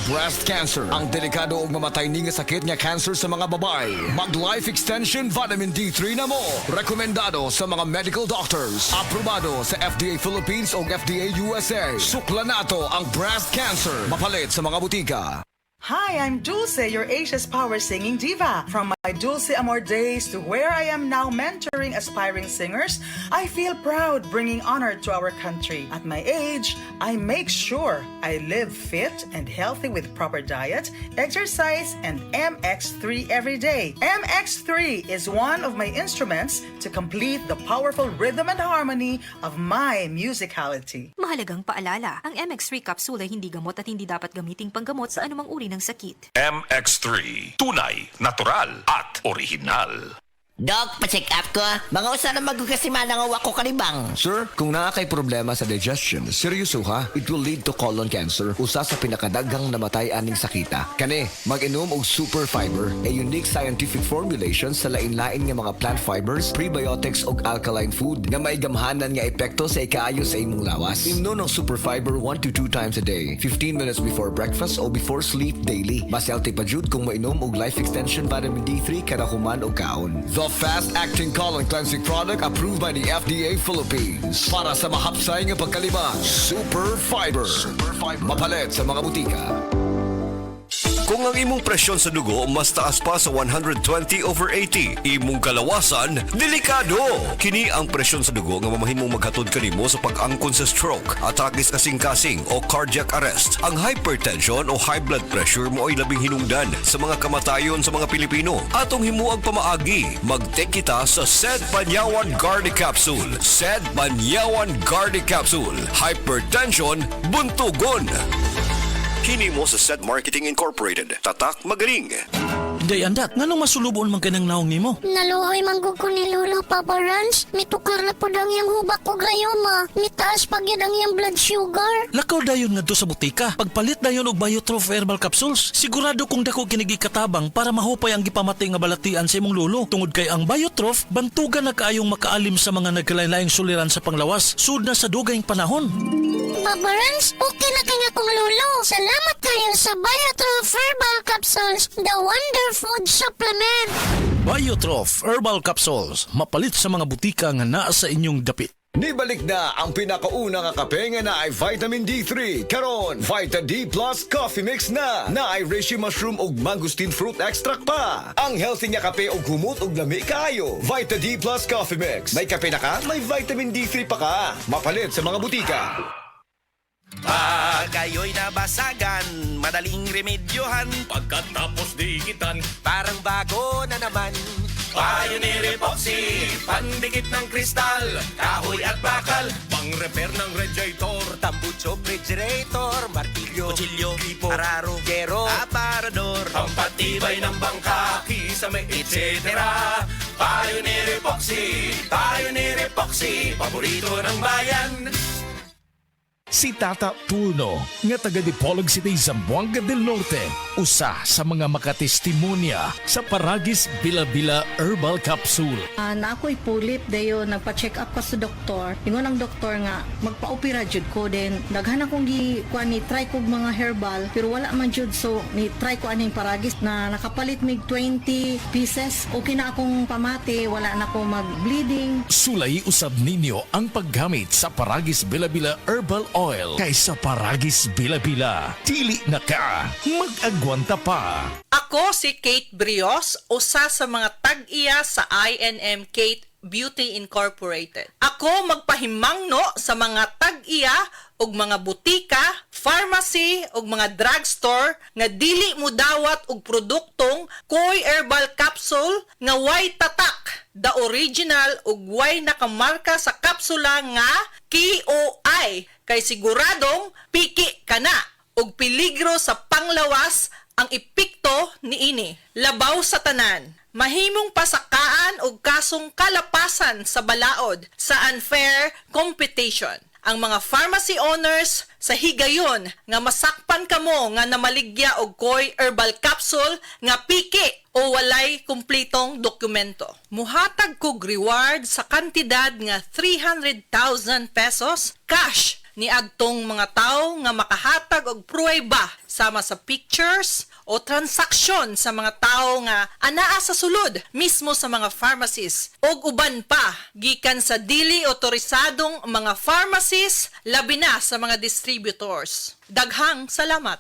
breast cancer. Ang delikado ug mamatay ni nga sakit nga cancer sa mga babae. Mag Life Extension Vitamin D3 na mo. Rekomendado sa mga medical doctors. Aprobado sa FDA Philippines o FDA USA. Sukla nato ang breast cancer. Mapalit sa mga butika. Hi, I'm Dulce, your Asia's power singing diva. From my Dulce Amor days to where I am now mentoring aspiring singers, I feel proud bringing honor to our country. At my age, I make sure I live fit and healthy with proper diet, exercise, and MX3 every day. MX3 is one of my instruments to complete the powerful rhythm and harmony of my musicality. Mahalagang paalala, ang MX3 capsule ay hindi gamot at hindi dapat gamiting panggamot sa anumang uri ng sakit. MX3, tunay, natural at orihinal. Dok, pa-check up ko. Mga usa na magkakasimana nga wako kanibang. Sir, kung nakakay problema sa digestion, seryoso ha, it will lead to colon cancer, usa sa pinakadaghang namatay aning sakita. Kani, mag-inom og super fiber, a unique scientific formulation sa lain-lain nga mga plant fibers, prebiotics ug alkaline food nga may gamhanan nga epekto sa ikaayo sa imong lawas. Imno ng super fiber 1 to 2 times a day, 15 minutes before breakfast o before sleep daily. Mas healthy pa jud kung mainom og Life Extension Vitamin D3 kada human og kaon. The fast-acting colon cleansing product approved by the FDA Philippines. Para sa mahapsay nga pagkalibang, Super Fiber. Mapalit sa mga butika. Kung ang imong presyon sa dugo mas taas pa sa 120/80, imong kalawasan, delikado! Kini ang presyon sa dugo nga mamahimong maghatod kanimo sa pag-angkon sa stroke, atake sa kasing-kasing o cardiac arrest. Ang hypertension o high blood pressure mo ay labing hinungdan sa mga kamatayon sa mga Pilipino. Atong himuang pamaagi, mag-take kita sa SED Panyawan Gardi Capsule. SED Panyawan Gardi Capsule. Hypertension, buntugon! Kini mo sa SED Marketing Incorporated. Tatak magaling. Day andak, nganong masulubon man kanang naong nimo? Naluhoy manggug ko ni Lolo, Papa Rans. Mitukar na po dang yung hubak ko gayoma. Mitaas pag yun ang yung blood sugar. Lakaw dayon nga do sa butika. Pagpalit dayon og Biotroph Herbal Capsules. Sigurado kung dako kinigi katabang para mahupay ang gipamatay nga balatian sa imong lolo. Tungod kay ang Biotroph, bantugan na kaayong makaalim sa mga nagkalain-laing suliran sa panglawas. Sud na sa dugayng panahon. Papa Rans, okay na kanya kong Lolo. Salamat kayo sa Biotroph Herbal Capsules, the Wonder Food Supplement. Biotroph Herbal Capsules. Mapalit sa mga butika nga naa sa inyong dapit. Nibalik na ang pinakauna nga kape nga na ay vitamin D3. Karon, Vita D Plus Coffee Mix na ay reishi mushroom ug mangosteen fruit extract pa. Ang healthy nga kape og humot ug lami kaayo. Vita D Plus Coffee Mix. May kape na ka, may vitamin D3 pa ka. Mapalit sa mga butika. Pag kayo'y nabasagan, madaling remedyohan. Pagkatapos dikitan, parang bago na naman. Pioneer Epoxy, pandikit ng kristal, kahoy at bakal, pang-repair ng radiator, tambucho, refrigerator, martilyo, kutsilyo, gripo, araro, gero, aparador, pampatibay ng bangka, kisame, etc. Pioneer Epoxy, paborito ng bayan. Si Tata Turno, nga taga Dipolog City, Zamboanga del Norte, usa sa mga makatestimonya sa Paragis Bila-Bila Herbal Capsule. Na ako'y pulit dayo, nagpa-check up ka sa doktor. Ingon ang doktor nga, magpa-opera jud ko din. Daghan akong try ko mga herbal, pero wala man jud, so ni-try ko aning Paragis na nakapalit mig 20 pieces. Okay na akong pamati, wala na akong mag-bleeding. Sulay usab ninyo ang paggamit sa Paragis Bila-Bila Herbal Oil kaysa Paragis Bila-Bila. Dili na ka, mag-agwanta pa. Ako si Kate Brios, usa sa mga tag-iya sa INM Kate Beauty Incorporated. Ako magpahimangno sa mga tag-iya og mga butika, pharmacy ug mga drugstore nga dili mo dawat og produktong Koy Herbal Capsule nga way tatak, the original ug way nakamarka sa kapsula nga KOI, kay siguradong piki ka na ug peligro sa panglawas ang epekto niini. Labaw sa tanan, mahimong pasakaan og kasong kalapasan sa balaod sa unfair competition. Ang mga pharmacy owners sa higayon nga masakpan kamo nga namaligya og Koy Herbal Capsule nga piki o walay kumpletong dokumento. Muhatag kog reward sa kantidad nga 300,000 pesos cash ni adtong mga tawo nga makahatag og pruweba sama sa pictures o transaksyon sa mga tawo nga anaa sa sulod mismo sa mga pharmacies ug uban pa gikan sa dili otorisadong mga pharmacies labi na sa mga distributors. Daghang salamat.